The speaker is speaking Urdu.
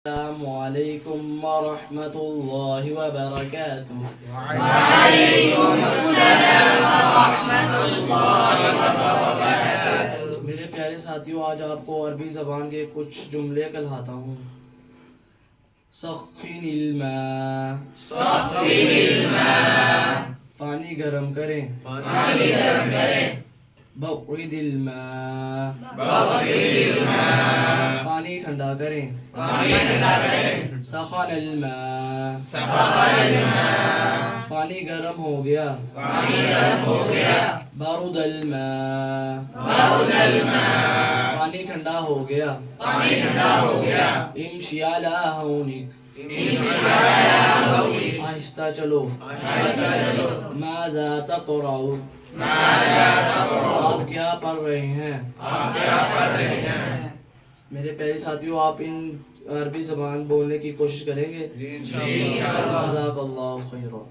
السلام علیکم ورحمۃ اللہ وبرکاتہ۔ وعلیکم السلام ورحمۃ اللہ وبرکاتہ۔ میرے پیارے ساتھیوں، آج آپ کو عربی زبان کے کچھ جملے کہلاتا ہوں۔ سخن الماء، سخن الماء، پانی گرم کریں۔ پانی گرم کریں۔ برد الماء، برد الماء، پانی ٹھنڈا کریں۔ پانی ٹھنڈا کریں۔ سخن الماء، سخن الماء، پانی گرم ہو گیا۔ پانی گرم ہو گیا۔ برد الماء، برد الماء، پانی ٹھنڈا ہو گیا۔ پانی ٹھنڈا ہو گیا۔ امشی علی ہونک، امشی علی ہونک، آہستہ چلو۔ آہستہ چلو۔ ماذا تقرأ، ماذا تقرأ، آپ کیا پڑھ رہے ہیں؟ آپ کیا پڑھ رہے ہیں؟ میرے پیارے ساتھیوں، آپ ان عربی زبان بولنے کی کوشش کریں گے؟ انشاءاللہ۔ جزاک اللہ خیرا۔